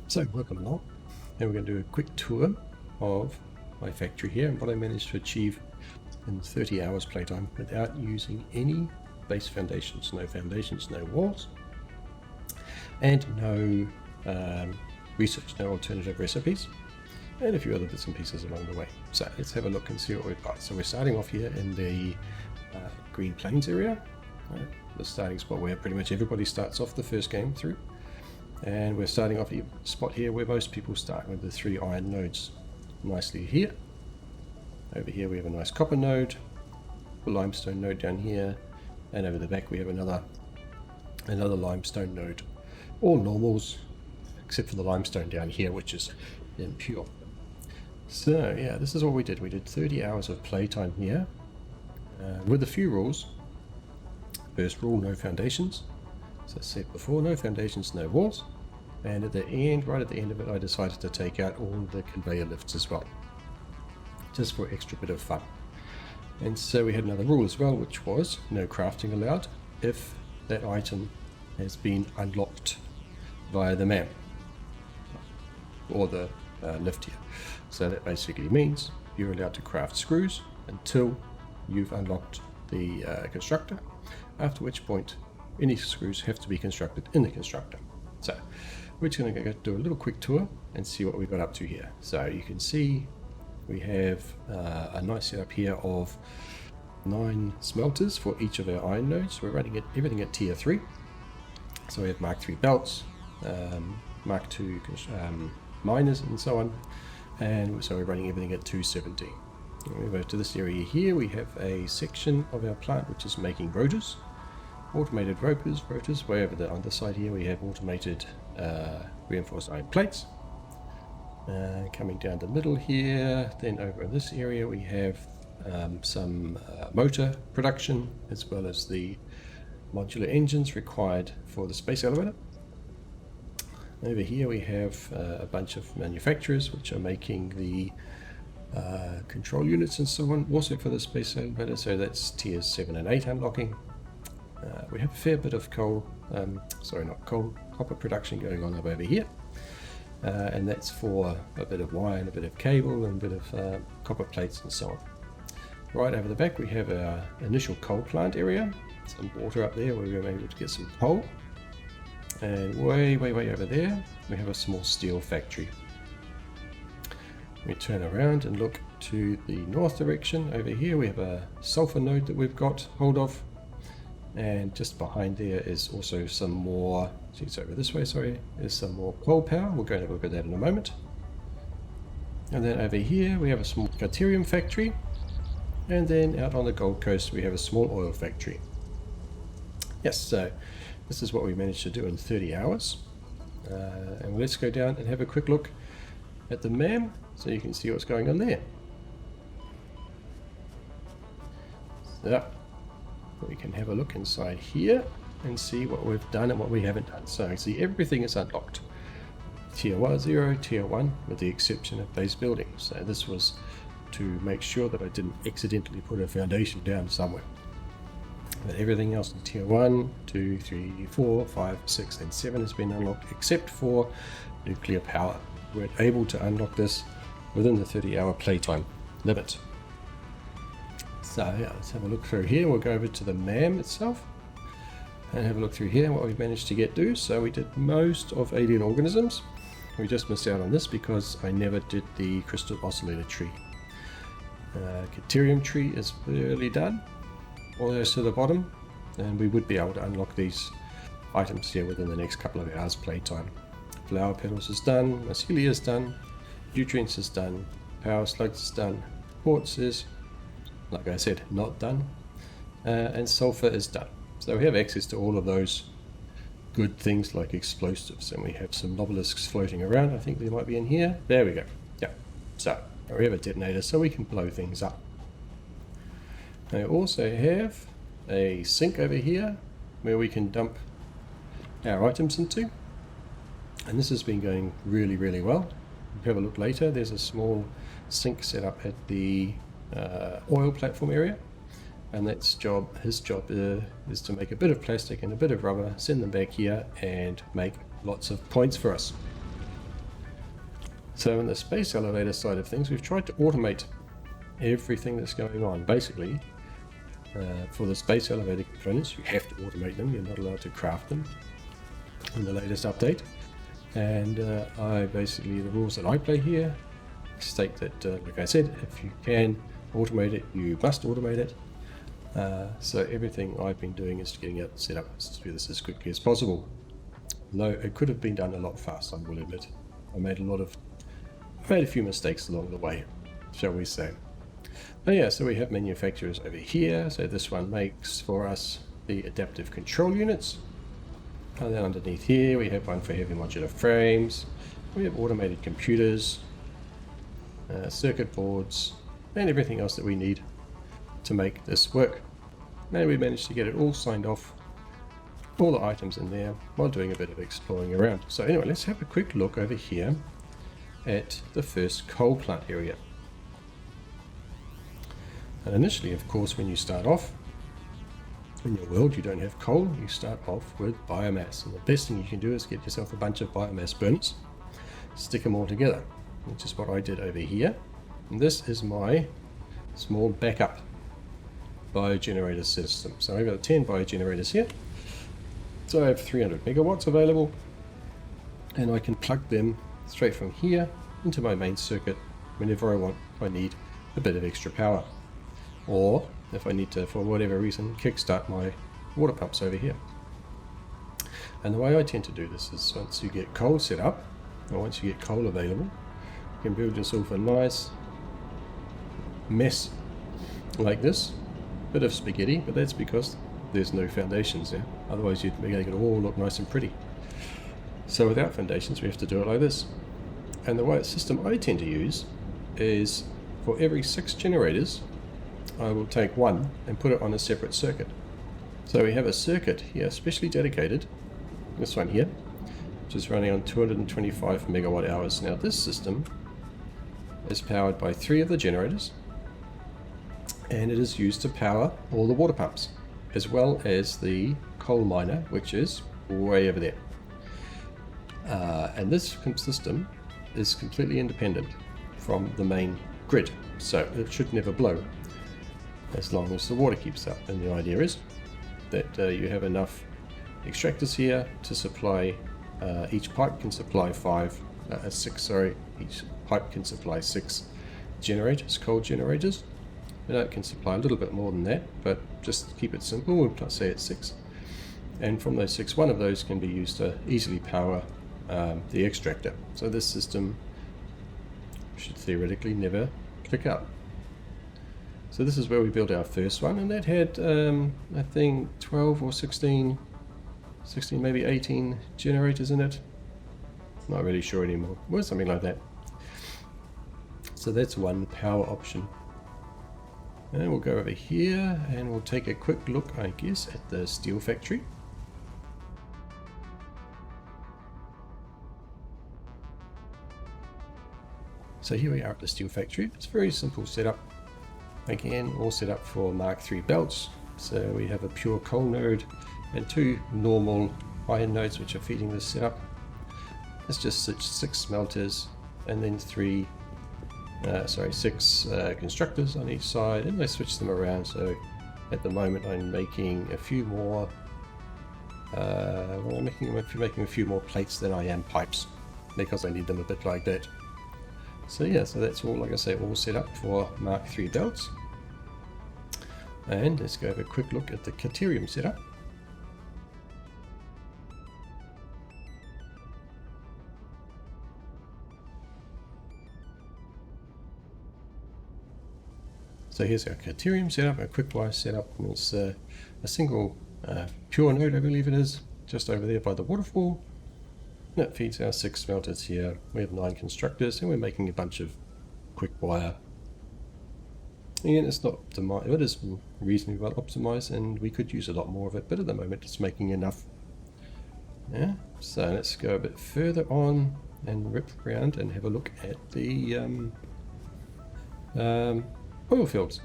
So welcome along, and we're going to do a quick tour of my factory here and what I managed to achieve in 30 hours playtime without using any base foundations, no walls, and no research, no alternative recipes, and a few other bits and pieces along the way. So let's have a look and see what we've got. So we're starting off here in the Green Plains area, the starting spot where pretty much everybody starts off the first game through. And we're starting off a spot here where most people start with the 3 iron nodes nicely here. Over here we have a nice copper node, a limestone node down here, and over the back we have another limestone node. All normals except for the limestone down here, which is impure. So yeah, this is what we did. We did 30 hours of playtime here with a few rules. First rule, no foundations. As I said before, no foundations, no walls. And at the end, right at the end of it, I decided to take out all the conveyor lifts as well, just for extra bit of fun. And so we had another rule as well, which was no crafting allowed if that item has been unlocked via the map or the lift here. So that basically means you're allowed to craft screws until you've unlocked the constructor, after which point any screws have to be constructed in the constructor. So we're just going to go do a little quick tour and see what we've got up to here. So you can see we have a nice setup here of 9 smelters for each of our iron nodes. We're running everything at tier 3. So we have Mark 3 belts, Mark 2 miners and so on. And so we're running everything at 217. When we move to this area here, we have a section of our plant which is making rotors. Automated rotors. Way over the underside here we have automated reinforced iron plates. Coming down the middle here, then over in this area we have some motor production, as well as the modular engines required for the space elevator. Over here we have a bunch of manufacturers which are making the control units and so on, also for the space elevator, so that's tiers 7 and 8 unlocking. We have a fair bit of copper production going on over here, and that's for a bit of wire and a bit of cable and a bit of copper plates and so on. Right over the back we have our initial coal plant area, some water up there where we were able to get some coal, and way over there we have a small steel factory. We turn around and look to the north direction. Over here we have a sulfur node that we've got hold of. And just behind there is also some more, it's over this way, sorry, there's some more coal power. We'll go and have a look at that in a moment. And then over here we have a small deuterium factory. And then out on the Gold Coast we have a small oil factory. Yes, so this is what we managed to do in 30 hours. And let's go down and have a quick look at the MAM so you can see what's going on there. So we can have a look inside here and see what we've done and what we haven't done. So see, everything is unlocked. Tier 0, Tier 1, with the exception of base building. So this was to make sure that I didn't accidentally put a foundation down somewhere. But everything else in Tier 1, 2, 3, 4, 5, 6 and 7 has been unlocked, except for nuclear power. We're able to unlock this within the 30-hour playtime limit. So yeah, let's have a look through here. We'll go over to the MAM itself and have a look through here what we've managed to do. So we did most of alien organisms. We just missed out on this because I never did the crystal oscillator tree. Deuterium tree is barely done, almost to the bottom, and we would be able to unlock these items here within the next couple of hours playtime. Flower petals is done, mycelia is done, nutrients is done, power slugs is done, quartz is, like I said, not done, and sulfur is done. So we have access to all of those good things like explosives, and we have some nobelisks floating around. I think they might be in here. There we go. Yeah. So we have a detonator so we can blow things up. I also have a sink over here where we can dump our items into, and this has been going really well. We'll have a look later. There's a small sink set up at the oil platform area, and his job is to make a bit of plastic and a bit of rubber, send them back here and make lots of points for us. So in the space elevator side of things, we've tried to automate everything that's going on. Basically, for the space elevator components, you have to automate them. You're not allowed to craft them in the latest update. And the rules that I play here state that, like I said, if you can automate it, you must automate it. So everything I've been doing is getting it set up to do this as quickly as possible. Though it could have been done a lot faster, I will admit. I made a few mistakes along the way, shall we say. But yeah, so we have manufacturers over here. So this one makes for us the adaptive control units. And then underneath here, we have one for heavy modular frames. We have automated computers, circuit boards, and everything else that we need to make this work. And we managed to get it all signed off, all the items in there, while doing a bit of exploring around. So anyway, let's have a quick look over here at the first coal plant area. And initially, of course, when you start off, in your world you don't have coal, you start off with biomass. And the best thing you can do is get yourself a bunch of biomass burners, stick them all together, which is what I did over here. And this is my small backup biogenerator system. So I've got 10 biogenerators here. So I have 300 megawatts available, and I can plug them straight from here into my main circuit whenever I want, if I need a bit of extra power. Or if I need to, for whatever reason, kickstart my water pumps over here. And the way I tend to do this is once you get coal set up, or once you get coal available, you can build yourself a nice mess like this. Bit of spaghetti, but that's because there's no foundations there. Otherwise you'd make it all look nice and pretty. So without foundations, we have to do it like this. And the system I tend to use is for every 6 generators, I will take one and put it on a separate circuit. So we have a circuit here, specially dedicated, this one here, which is running on 225 megawatt hours. Now this system is powered by 3 of the generators, and it is used to power all the water pumps, as well as the coal miner, which is way over there. And this system is completely independent from the main grid, so it should never blow as long as the water keeps up. And the idea is that you have enough extractors here to supply, each pipe can supply 6 generators, coal generators. And it can supply a little bit more than that, but just keep it simple, we'll say it's 6. And from those 6, one of those can be used to easily power the extractor. So this system should theoretically never click out. So this is where we built our first one, and that had, I think, 12 or 16, maybe 18 generators in it. Not really sure anymore. Well, something like that. So that's one power option. And we'll go over here and we'll take a quick look, I guess, at the steel factory. So here we are at the steel factory. It's a very simple setup. Again, all set up for Mark III belts. So we have a pure coal node and 2 normal iron nodes which are feeding this setup. It's just 6 smelters and then 6 constructors on each side, and I switch them around. So at the moment I'm making a few more I'm making a few more plates than I am pipes, because I need them a bit like that. So yeah, so that's all, like I say, all set up for Mark III belts. And let's go have a quick look at the Caterium setup. So here's our Caterium setup, a quick wire setup, and it's a single pure node, I believe it is, just over there by the waterfall. And it feeds our 6 smelters here. We have 9 constructors, and we're making a bunch of quick wire. Again, it's not optimized, it is reasonably well optimized, and we could use a lot more of it, but at the moment it's making enough. Yeah, so let's go a bit further on and rip around and have a look at the oil fields.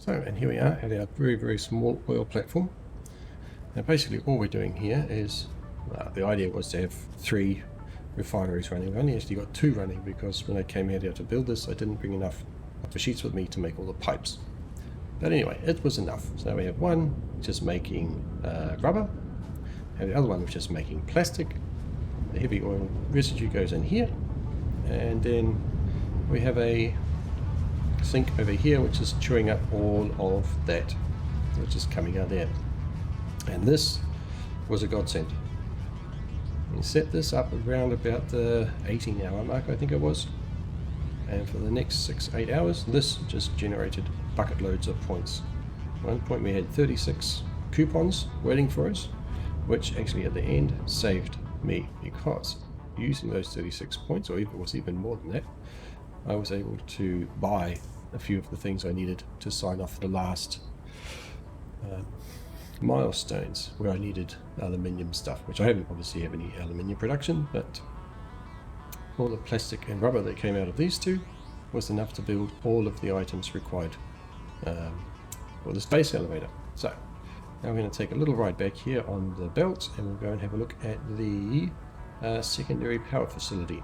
So, and here we are at our very, very small oil platform. Now basically all we're doing here is, the idea was to have 3 refineries running. We only actually got 2 running because when I came out here to build this, I didn't bring enough sheets with me to make all the pipes. But anyway, it was enough. So we have one just making rubber, and the other one which is making plastic. The heavy oil residue goes in here, and then we have a sink over here which is chewing up all of that which is coming out there. And this was a godsend. We set this up around about the 18-hour mark, I think it was, and for the next 6-8 hours this just generated bucket loads of points. At one point we had 36 coupons waiting for us, which actually at the end saved me, because using those 36 points, or even, it was even more than that, I was able to buy a few of the things I needed to sign off the last milestones where I needed aluminium stuff, which I haven't obviously have any aluminium production, but all the plastic and rubber that came out of these two was enough to build all of the items required for the space elevator. So now we're going to take a little ride back here on the belt, and we'll go and have a look at the secondary power facility.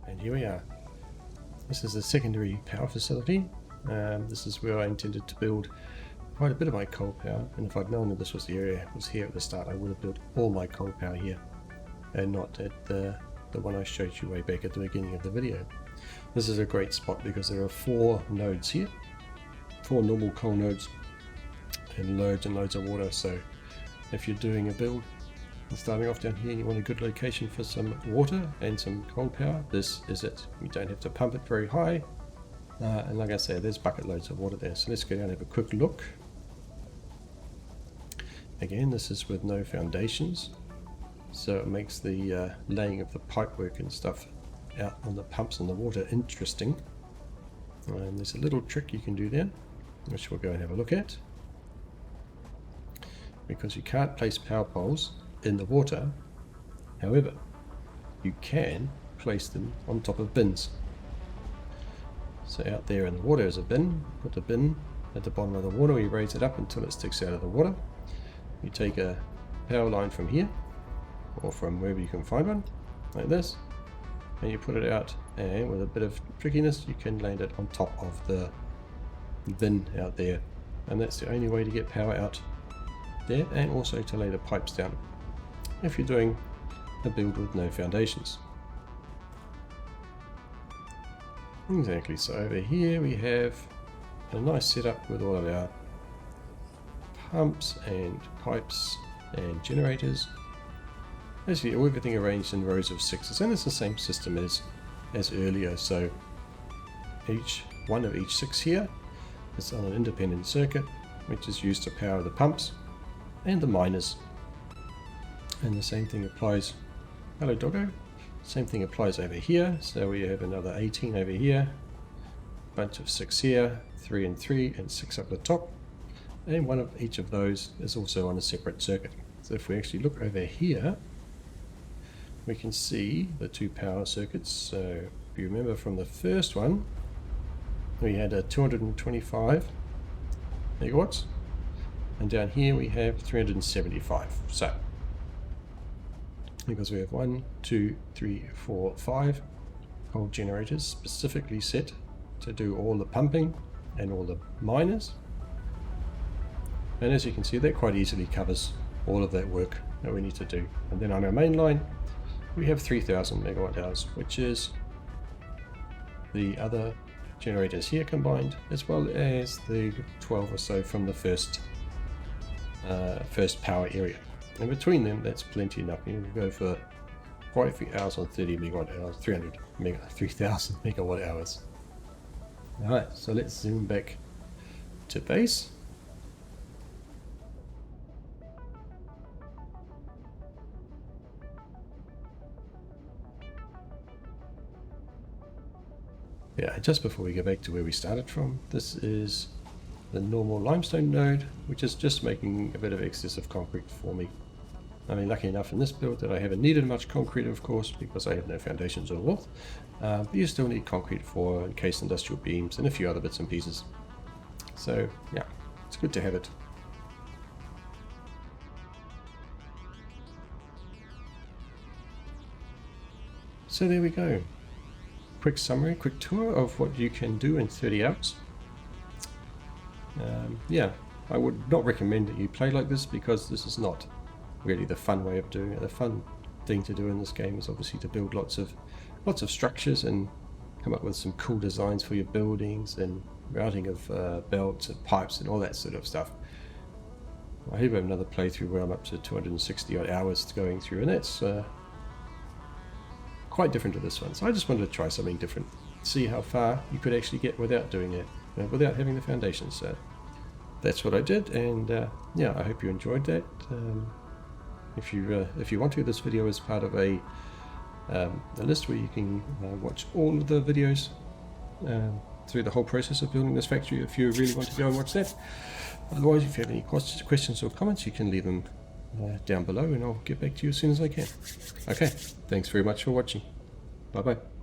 And here we are. This is the secondary power facility. This is where I intended to build quite a bit of my coal power, and if I'd known that this was the area was here at the start, I would have built all my coal power here and not at the one I showed you way back at the beginning of the video. This is a great spot because there are 4 nodes here, 4 normal coal nodes, and loads of water. So if you're doing a build and starting off down here and you want a good location for some water and some coal power, this is it. You don't have to pump it very high, and like I say, there's bucket loads of water there. So let's go down and have a quick look. Again, this is with no foundations, so it makes the laying of the pipework and stuff out on the pumps and the water interesting. And there's a little trick you can do there, which we'll go and have a look at. Because you can't place power poles in the water, however, you can place them on top of bins. So out there in the water is a bin. Put the bin at the bottom of the water, you raise it up until it sticks out of the water. You take a power line from here, or from wherever you can find one, like this, and you put it out, and with a bit of trickiness you can land it on top of the bin out there, and that's the only way to get power out there, and also to lay the pipes down if you're doing a build with no foundations. Exactly, so over here we have a nice setup with all of our pumps and pipes and generators. Basically everything arranged in rows of 6s, and it's the same system as earlier. So each one of each 6 here is on an independent circuit, which is used to power the pumps and the miners. And the same thing applies, hello doggo, same thing applies over here. So we have another 18 over here, bunch of 6 here, 3 and 3, and 6 up the top, and one of each of those is also on a separate circuit. So if we actually look over here, we can see the 2 power circuits. So if you remember from the first one, we had a 225 megawatts, and down here we have 375. So because we have 1, 2, 3, 4, 5 coal generators specifically set to do all the pumping and all the miners, and as you can see, that quite easily covers all of that work that we need to do. And then on our main line we have 3000 megawatt hours, which is the other generators here combined, as well as the 12 or so from the first power area. And between them, that's plenty enough. You can go for quite a few hours on 30 megawatt hours, 3000 megawatt hours. Alright, so let's zoom back to base. Yeah, just before we go back to where we started from, this is the normal limestone node, which is just making a bit of excessive concrete for me. I mean, lucky enough in this build that I haven't needed much concrete, of course, because I have no foundations or wall. But you still need concrete for encased industrial beams and a few other bits and pieces. So yeah, it's good to have it. So there we go. Quick summary, quick tour of what you can do in 30 hours. Yeah, I would not recommend that you play like this, because this is not really the fun way of doing it. The fun thing to do in this game is obviously to build lots of structures and come up with some cool designs for your buildings and routing of belts and pipes and all that sort of stuff. I hope I have another playthrough where I'm up to 260 odd hours going through, and that's quite different to this one. So I just wanted to try something different, see how far you could actually get without doing it, without having the foundations. So that's what I did, and yeah, I hope you enjoyed that. If you want to, this video is part of a list where you can watch all of the videos through the whole process of building this factory, if you really want to go and watch that. Otherwise, if you have any questions or comments, you can leave them down below, and I'll get back to you as soon as I can. Okay, thanks very much for watching. Bye bye.